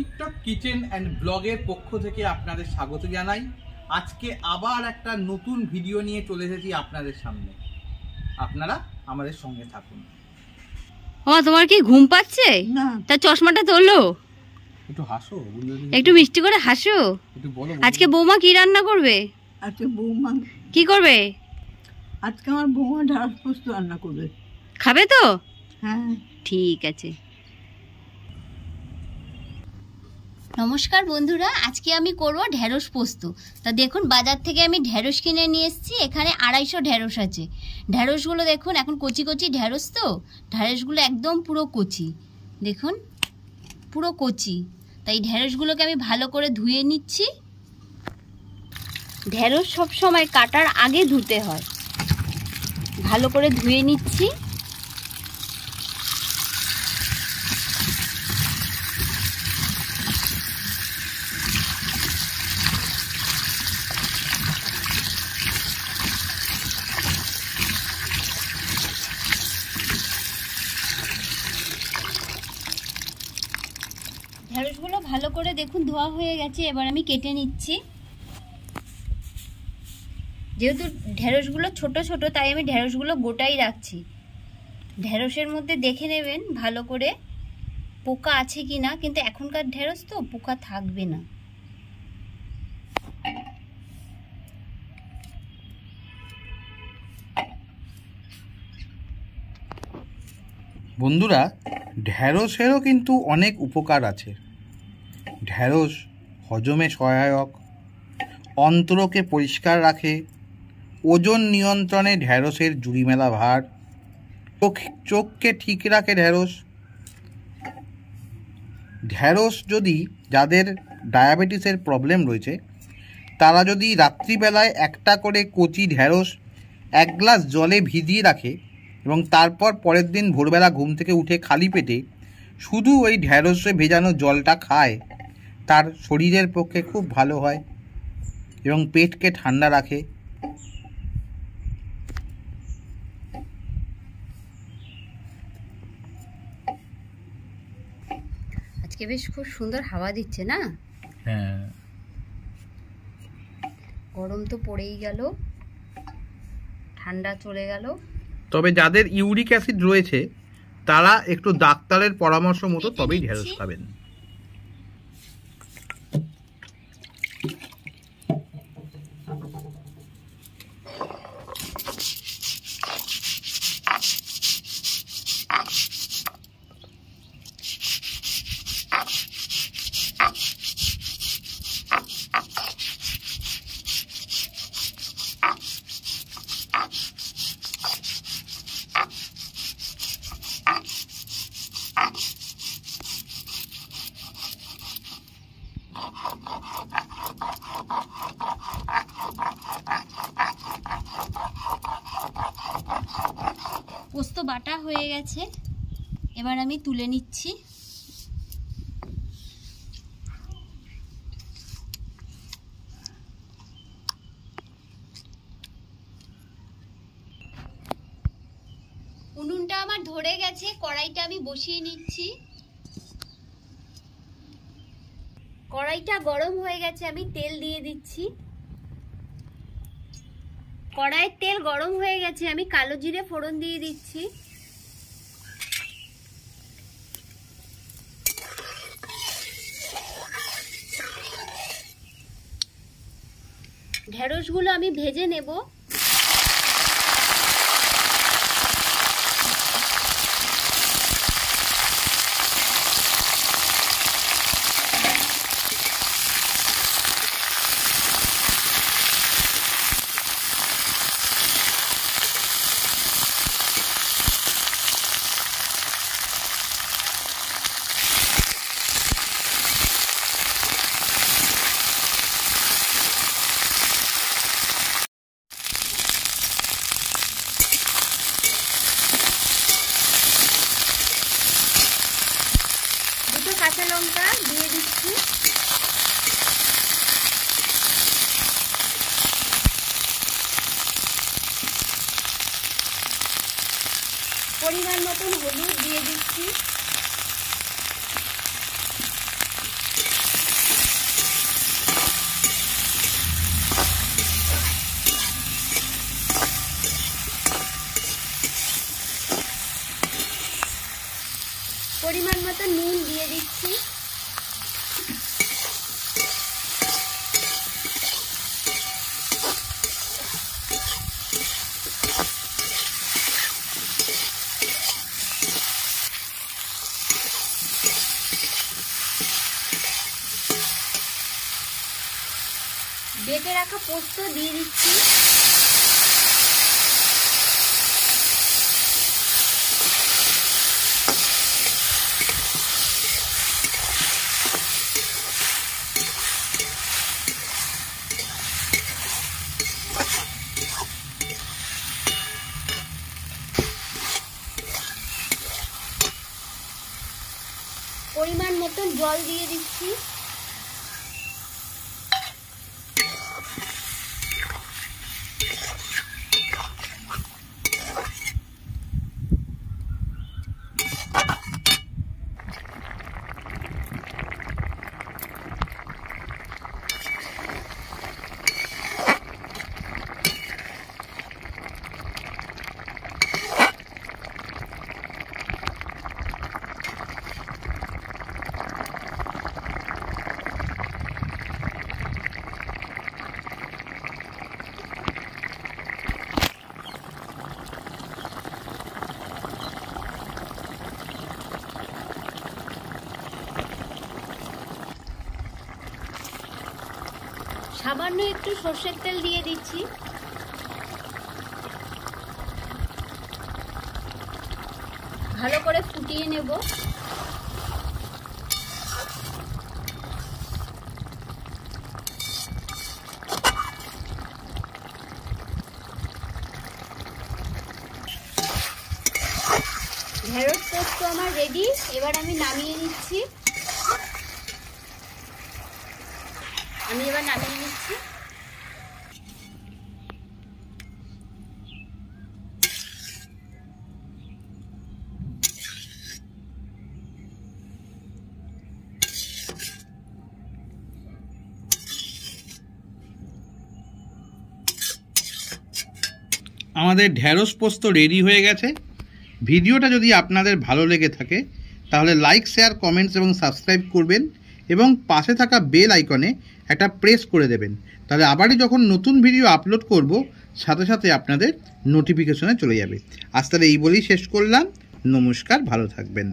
TikTok kitchen and ব্লগের পক্ষ থেকে আপনাদের স্বাগত জানাই। আজকে আবার একটা নতুন ভিডিও নিয়ে চলে এসেছি আপনাদের সামনে। আপনারা আমাদের সঙ্গে থাকুন। ও তোমার কি ঘুম পাচ্ছে? না, তা চশমাটা তোলো, একটু হাসো, একটু মিষ্টি করে হাসো। একটু বলো আজকে বৌমা কি রান্না করবে? আজকে বৌমা কি করবে? আজকে আমার বৌমা ঢ্যাঁড়স পোস্ত রান্না করবে। খাবে তো? হ্যাঁ, ঠিক আছে। নমস্কার বন্ধুরা, আজকে আমি করব ঢেঁড়স পোস্ত। তা দেখুন, বাজার থেকে আমি ঢেঁড়স কিনে নিয়ে এসেছি। এখানে 250 ঢেঁড়স আছে। ঢেঁড়সগুলো দেখুন, এখন কচি কচি ঢেঁড়স তো, ঢেঁড়সগুলো একদম পুরো কচি, দেখুন পুরো কচি। তাই ঢেঁড়সগুলোকে আমি ভালো করে ধুয়ে নিচ্ছি। ঢেঁড়স সবসময় কাটার আগে ধুতে হয়। ভালো করে ধুয়ে নিচ্ছি। ঢেঁড়সগুলো ভালো করে দেখুন ধোয়া হয়ে গেছে। এবার আমি কেটে নিচ্ছি। যেহেতু ঢেঁড়সগুলো ছোট ছোট, তাই আমি ঢেঁড়সগুলো গোটাই রাখছি। ঢেঁড়সের মধ্যে দেখে নেবেন ভালো করে পোকা আছে কি না, কিন্তু এখনকার ঢেঁড়স তো পোকা থাকবে না। বন্ধুরা, ঢ্যাঁড়সেরও কিন্তু অনেক উপকার আছে। ঢ্যাঁড়স হজমে সহায়ক, অন্ত্রকে পরিষ্কার রাখে, ওজন নিয়ন্ত্রণে ঢ্যাঁড়সের জুড়ি মেলা ভার, চোখকে ঠিক রাখে ঢ্যাঁড়স। ঢ্যাঁড়স যদি যাদের ডায়াবেটিসের প্রবলেম রয়েছে, তারা যদি রাত্রিবেলায় একটা করে কচি ঢ্যাঁড়স 1 গ্লাস জলে ভিজিয়ে রাখে এবং তারপর পরের দিন ভোরবেলা ঘুম থেকে উঠে খালি পেটে শুধু ওই ঢ্যাঁড়সে ভেজানো জলটা খায়, তার শরীরের পক্ষে খুব ভালো হয় এবং পেটকে ঠান্ডা রাখে। আজকে বেশ খুব সুন্দর হাওয়া দিচ্ছে না? হ্যাঁ, গরম তো পড়েই গেল, ঠান্ডা চলে গেল। তবে যাদের ইউরিক অ্যাসিড রয়েছে তারা একটু ডাক্তারের পরামর্শ মতো তবেই ঢ্যাঁড়স খাবেন। পোস্ত বাটা হয়ে গেছে, এবার আমি তুলে নিচ্ছি। উনুনটা আমার ধরে গেছে, কড়াইটা আমি বসিয়ে নিচ্ছি। কড়াইটা গরম হয়ে গেছে, আমি তেল দিয়ে দিচ্ছি। কড়াইয়ের তেল গরম হয়ে গেছে, আমি কালো জিরে ফোড়ন দিয়ে দিচ্ছি। ঢেঁড়সগুলো আমি ভেজে নেব। কাঁচা লঙ্কা দিয়ে দিচ্ছি। পরিমাণ মতন হলুদ দিয়ে দিচ্ছি। বেটে রাখা পোস্ত দিয়ে দিচ্ছি। পরিমাণ মতো জল দিয়ে দিচ্ছি। সামান্য একটু সরষের তেল দিয়ে দিচ্ছি। ভালো করে ফুটিয়ে নেব। ঢেঁড়স পোস্ত আমার রেডি। এবার আমি নামিয়ে নিচ্ছি। আমাদের ঢেঁড়স পোস্ত রেডি হয়ে গেছে। ভিডিওটা যদি আপনাদের ভালো লেগে থাকে তাহলে লাইক, শেয়ার, কমেন্টস এবং সাবস্ক্রাইব করবেন এবং পাশে থাকা বেল আইকনে একটা প্রেস করে দেবেন। তাহলে আবারই যখন নতুন ভিডিও আপলোড করব সাথে সাথে আপনাদের নোটিফিকেশনে চলে যাবে। আজ তাহলে এই বলেই শেষ করলাম। নমস্কার, ভালো থাকবেন।